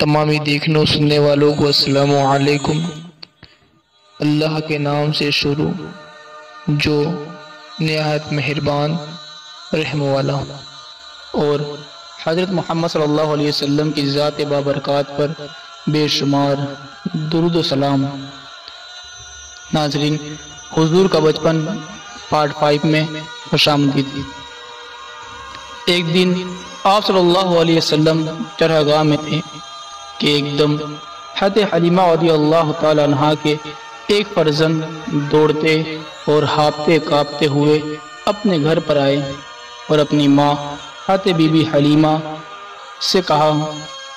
تمامی دیکھنے و سننے والوں کو السلام علیکم۔ اللہ کے نام سے شروع جو نہایت مہربان رحم والا، اور حضرت محمد صلی اللہ علیہ وسلم کی ذات بابرکات پر بے شمار درود و سلام۔ ناظرین، حضور کا بچپن پارٹ 5 میں خوش آمدید۔ ایک دن آپ صلی اللہ علیہ وسلم چراگاہ میں تھے کہ ایک دم حضرت حلیمہ رضی اللہ تعالی عنہا کے ایک فرزند دوڑتے اور ہانپتے کانپتے ہوئے اپنے گھر پر آئے اور اپنی ماں حضرت بی بی حلیمہ سے کہا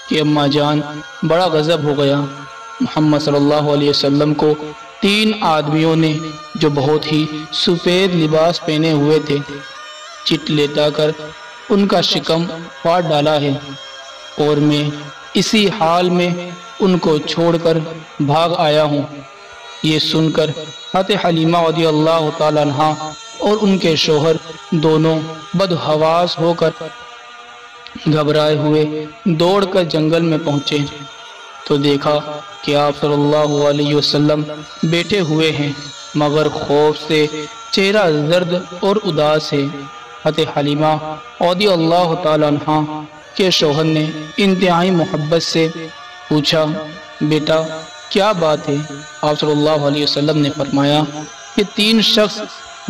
کہ اماں جان، بڑا غضب ہو گیا۔ محمد صلی اللہ علیہ وسلم کو 3 آدمیوں نے جو بہت ہی سفید لباس پہنے ہوئے تھے چٹ لیٹا کر ان کا شکم پھاڑ ڈالا ہے، اور میں اسی حال میں ان کو چھوڑ کر بھاگ آیا ہوں۔ یہ سن کر حضرت حلیمہ رضی اللہ تعالی عنہا اور ان کے شوہر دونوں بدحواس ہو کر گھبرائے ہوئے دوڑ کر جنگل میں پہنچے تو دیکھا کہ آپ صلی اللہ علیہ وسلم بیٹھے ہوئے ہیں، مگر خوف سے چہرہ زرد اور اداس ہے۔ حضرت حلیمہ رضی اللہ تعالی عنہا کے شوہر نے انتہائی محبت سے پوچھا، بیٹا کیا بات ہے؟ آپ صلی اللہ علیہ وسلم نے فرمایا کہ 3 شخص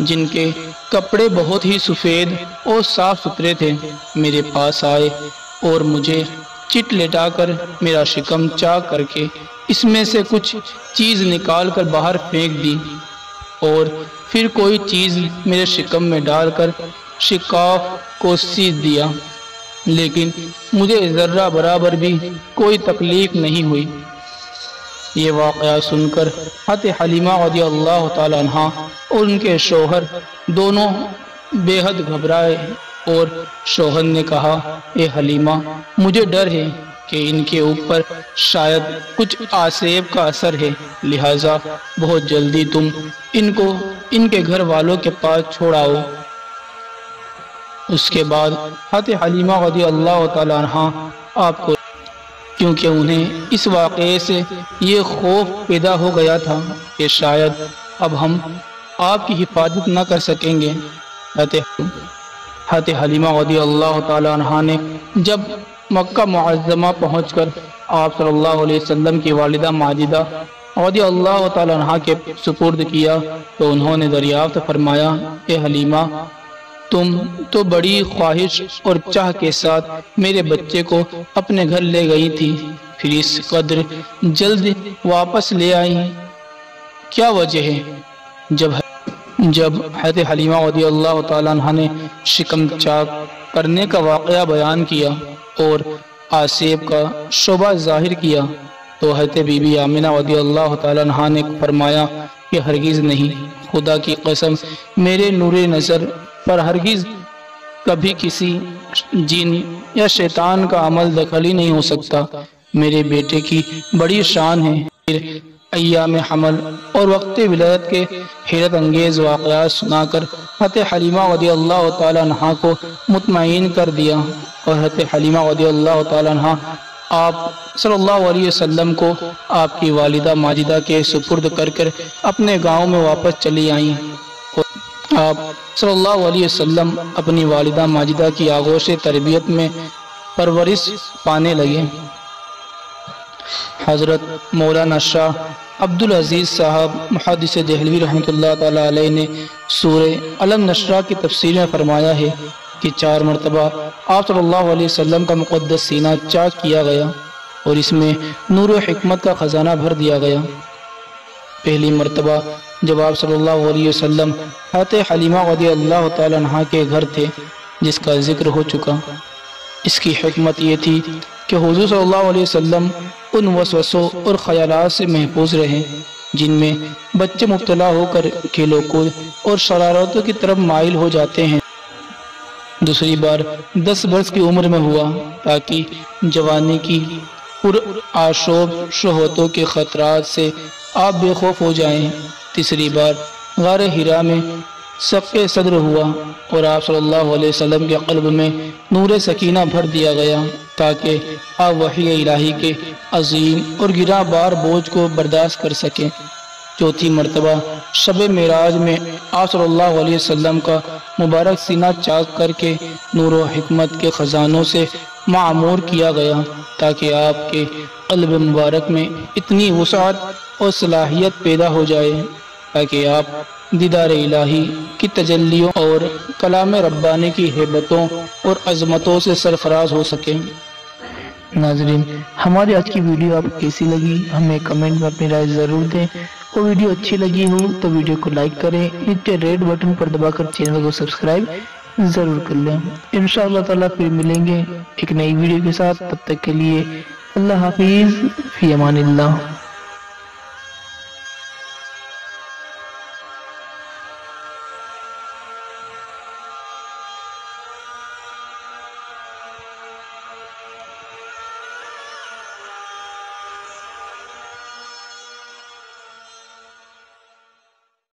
جن کے کپڑے بہت ہی سفید اور صاف ستھرے تھے میرے پاس آئے اور مجھے چٹ لٹا کر میرا شکم چاک کر کے اس میں سے کچھ چیز نکال کر باہر پھینک دی، اور پھر کوئی چیز میرے شکم میں ڈال کر شکاف کو سیدھ دیا، لیکن مجھے ذرہ برابر بھی کوئی تکلیف نہیں ہوئی۔ یہ واقعہ سن کر حضرت حلیمہ رضی اللہ تعالی عنہا اور ان کے شوہر دونوں بے حد گھبرائے، اور شوہر نے کہا، اے حلیمہ، مجھے ڈر ہے کہ ان کے اوپر شاید کچھ آسیب کا اثر ہے، لہٰذا بہت جلدی تم ان کو ان کے گھر والوں کے پاس چھوڑاؤ۔ اس کے بعد حضرت حلیمہ رضی اللہ تعالی عنہا آپ کو، کیونکہ انہیں اس واقعے سے یہ خوف پیدا ہو گیا تھا کہ شاید اب ہم آپ کی حفاظت نہ کر سکیں گے، حضرت حلیمہ رضی اللہ تعالی عنہا نے جب مکہ معظمہ پہنچ کر آپ صلی اللہ علیہ وسلم کی والدہ ماجدہ رضی اللہ تعالی عنہا کے سپرد کیا تو انہوں نے دریافت فرمایا، اے حلیمہ، تم تو بڑی خواہش اور چاہ کے ساتھ میرے بچے کو اپنے گھر لے گئی تھی، پھر اس قدر جلد واپس لے آئی، کیا وجہ ہے؟ جب حضرت حلیمہ رضی اللہ تعالیٰ عنہ نے شکم چاک کرنے کا واقعہ بیان کیا اور آسیب کا شبہ ظاہر کیا تو حضرت بی بی آمنہ رضی اللہ تعالیٰ عنہ نے فرمایا کہ ہرگز نہیں، خدا کی قسم، میرے نور نظر پر ہرگز کبھی کسی جن یا شیطان کا عمل دخل ہی نہیں ہو سکتا۔ میرے بیٹے کی بڑی شان ہے۔ پھر ایام حمل اور وقت ولادت کے حیرت انگیز واقعات سنا کر حضرت حلیمہ رضی اللہ تعالی عنہا کو مطمئن کر دیا، اور حضرت حلیمہ رضی اللہ تعالی عنہا آپ صلی اللہ علیہ وسلم کو آپ کی والدہ ماجدہ کے سپرد کر کر اپنے گاؤں میں واپس چلی آئیں۔ آپ صلی اللہ علیہ وسلم اپنی والدہ ماجدہ کی آغوش تربیت میں پرورش پانے لگے۔ حضرت مولانا شاہ عبدالعزیز صاحب محدث دہلوی رحمۃ اللہ تعالی علیہ نے سورہ علم نشرہ کی تفسیر میں فرمایا ہے کہ 4 مرتبہ آپ صلی اللہ علیہ وسلم کا مقدس سینہ چاک کیا گیا اور اس میں نور و حکمت کا خزانہ بھر دیا گیا۔ پہلی مرتبہ جب آپ صلی اللہ علیہ وسلم حضرت حلیمہ رضی اللہ تعالی عنہا کے گھر تھے، جس کا ذکر ہو چکا، اس کی حکمت یہ تھی کہ حضور صلی اللہ علیہ وسلم ان وسوسوں اور خیالات سے محفوظ رہیں جن میں بچے مبتلا ہو کر کھیلوں کود اور شرارتوں کی طرف مائل ہو جاتے ہیں۔ دوسری بار 10 برس کی عمر میں ہوا تاکہ جوانی کی پرآشوب شہوتوں کے خطرات سے آپ بے خوف ہو جائیں۔ تیسری بار غار ہرا میں سب صدر ہوا اور آپ صلی اللہ علیہ وسلم کے قلب میں نور سکینہ بھر دیا گیا تاکہ آپ وحی الہی کے عظیم اور گراں بار بوجھ کو برداشت کر سکیں۔ چوتھی مرتبہ شب معراج میں آپ صلی اللہ علیہ وسلم کا مبارک سینہ چاک کر کے نور و حکمت کے خزانوں سے معمور کیا گیا تاکہ آپ کے قلب مبارک میں اتنی وسعت اور صلاحیت پیدا ہو جائے تاکہ آپ دیدار الہی کی تجلیوں اور کلام ربانی کی ہیبتوں اور عظمتوں سے سرفراز ہو سکیں۔ ناظرین، ہماری آج کی ویڈیو آپ کو کیسی لگی ہمیں کمنٹ میں اپنی رائے ضرور دیں، اور ویڈیو اچھی لگی ہو تو ویڈیو کو لائک کریں، نیچے ریڈ بٹن پر دبا کر چینل کو سبسکرائب ضرور کر لیں۔ انشاءاللہ تعالیٰ پھر ملیں گے ایک نئی ویڈیو کے ساتھ، تب تک کے لیے اللہ حافظ، فی امان اللہ۔